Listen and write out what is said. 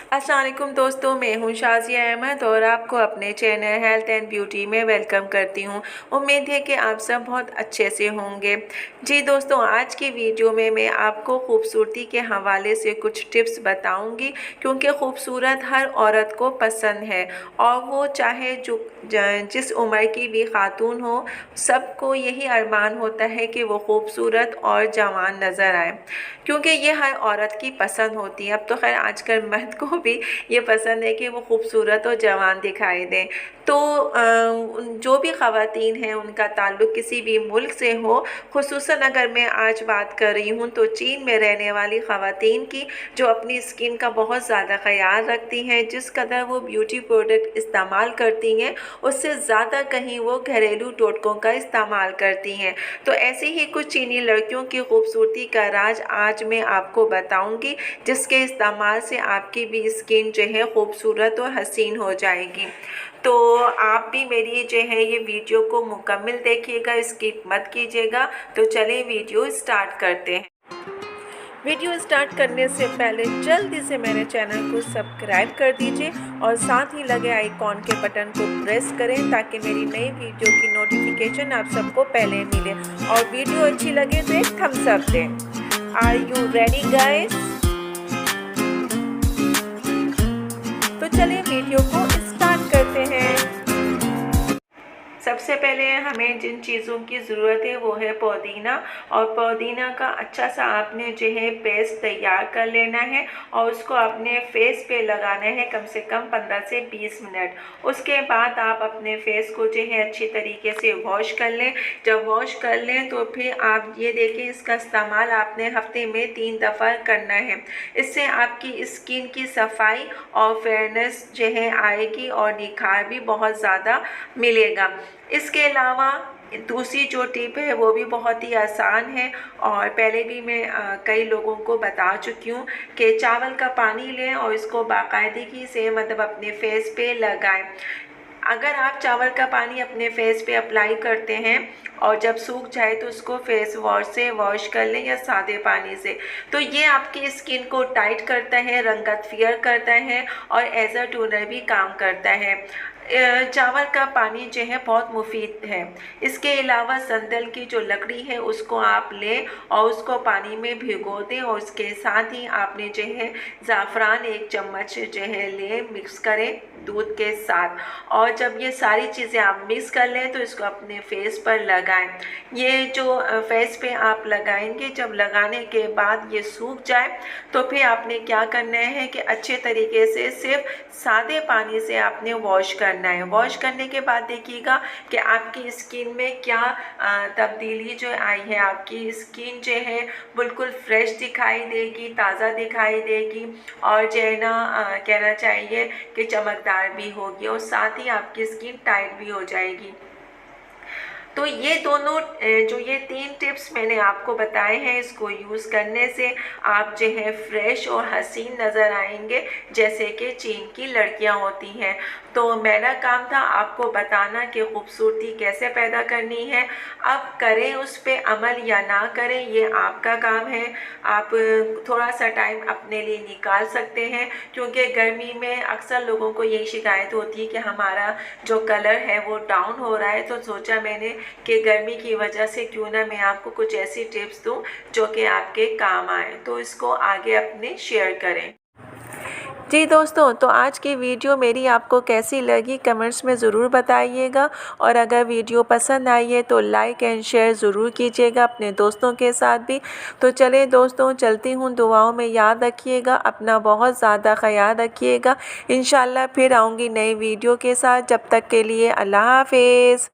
अस्सलाम वालेकुम दोस्तों, मैं हूं शाज़िया अहमद और आपको अपने चैनल हेल्थ एंड ब्यूटी में वेलकम करती हूं। उम्मीद है कि आप सब बहुत अच्छे से होंगे। जी दोस्तों, आज की वीडियो में मैं आपको खूबसूरती के हवाले से कुछ टिप्स बताऊंगी, क्योंकि खूबसूरत हर औरत को पसंद है और वो चाहे जिस उम्र की भी खातून हो, सबको यही अरमान होता है कि वो खूबसूरत और जवान नज़र आए, क्योंकि ये हर औरत की पसंद होती है। अब तो खैर आजकल मर्द को भी ये पसंद है कि वो खूबसूरत और जवान दिखाई दें। तो जो भी ख़वातीन हैं उनका ताल्लुक़ किसी भी मुल्क से हो, ख़ुसूसन अगर मैं आज बात कर रही हूँ तो चीन में रहने वाली ख़वातीन की, जो अपनी स्किन का बहुत ज़्यादा ख़याल रखती हैं, जिस कदर वो ब्यूटी प्रोडक्ट इस्तेमाल करती हैं उससे ज़्यादा कहीं वो घरेलू टोटकों का इस्तेमाल करती हैं। तो ऐसी ही कुछ चीनी लड़कियों की खूबसूरती का राज आज मैं आपको बताऊंगी, जिसके इस्तेमाल से आपकी भी स्किन जो है खूबसूरत और हसीन हो जाएगी। तो आप भी मेरी जो है ये वीडियो को मुकम्मल देखिएगा, स्किप मत कीजिएगा। तो चलिए वीडियो स्टार्ट करते हैं। वीडियो स्टार्ट करने से पहले जल्दी से मेरे चैनल को सब्सक्राइब कर दीजिए और साथ ही लगे आइकॉन के बटन को प्रेस करें, ताकि मेरी नई वीडियो की नोटिफिकेशन आप सबको पहले मिले। और वीडियो अच्छी लगे तो एक थम्स अप दें। Are you ready guys? तो चलिए वीडियो को स्टार्ट करते हैं। सबसे पहले हमें जिन चीज़ों की ज़रूरत है वो है पुदीना, और पुदीना का अच्छा सा आपने जो है पेस्ट तैयार कर लेना है और उसको अपने फेस पे लगाना है कम से कम 15 से 20 मिनट। उसके बाद आप अपने फेस को जो है अच्छी तरीके से वॉश कर लें। जब वॉश कर लें तो फिर आप ये देखें, इसका इस्तेमाल आपने हफ्ते में 3 दफ़ा करना है। इससे आपकी स्किन की सफाई और फेयरनेस जो है आएगी और निखार भी बहुत ज़्यादा मिलेगा। इसके अलावा दूसरी जो टिप है वो भी बहुत ही आसान है, और पहले भी मैं कई लोगों को बता चुकी हूँ कि चावल का पानी लें और इसको बाकायदगी से मतलब अपने फेस पे लगाएं। अगर आप चावल का पानी अपने फेस पे अप्लाई करते हैं और जब सूख जाए तो उसको फेस वॉश से वॉश कर लें या सादे पानी से, तो ये आपकी स्किन को टाइट करता है, रंगत फेयर करता है और एज अ टोनर भी काम करता है। चावल का पानी जो है बहुत मुफीद है। इसके अलावा संदल की जो लकड़ी है उसको आप लें और उसको पानी में भिगो दें, और उसके साथ ही आपने जो है ज़ाफ़रान 1 चम्मच जो है लें, मिक्स करें दूध के साथ। और जब ये सारी चीज़ें आप मिक्स कर लें तो इसको अपने फेस पर लगाएं। ये जो फेस पे आप लगाएंगे, जब लगाने के बाद ये सूख जाए तो फिर आपने क्या करना है कि अच्छे तरीके से सिर्फ सादे पानी से आपने वॉश करना है। वॉश करने के बाद देखिएगा कि आपकी स्किन में क्या तब्दीली जो आई है। आपकी स्किन जो है बिल्कुल फ्रेश दिखाई देगी, ताज़ा दिखाई देगी, और जो है ना कहना चाहिए कि चमकदार भी होगी, और साथ ही आपकी स्किन टाइट भी हो जाएगी। तो ये दोनों जो ये 3 टिप्स मैंने आपको बताए हैं, इसको यूज़ करने से आप जो है फ्रेश और हसीन नज़र आएंगे, जैसे कि चीन की लड़कियां होती हैं। तो मेरा काम था आपको बताना कि खूबसूरती कैसे पैदा करनी है। अब करें उस पर अमल या ना करें, ये आपका काम है। आप थोड़ा सा टाइम अपने लिए निकाल सकते हैं, क्योंकि गर्मी में अक्सर लोगों को यही शिकायत होती है कि हमारा जो कलर है वो डाउन हो रहा है। तो सोचा मैंने कि गर्मी की वजह से क्यों ना मैं आपको कुछ ऐसी टिप्स दूं जो कि आपके काम आए, तो इसको आगे अपने शेयर करें। जी दोस्तों, तो आज की वीडियो मेरी आपको कैसी लगी कमेंट्स में ज़रूर बताइएगा, और अगर वीडियो पसंद आई है तो लाइक एंड शेयर ज़रूर कीजिएगा अपने दोस्तों के साथ भी। तो चलिए दोस्तों, चलती हूँ, दुआओं में याद रखिएगा, अपना बहुत ज़्यादा ख्याल रखिएगा। इंशाल्लाह फिर आऊँगी नई वीडियो के साथ। जब तक के लिए अल्लाह हाफिज़।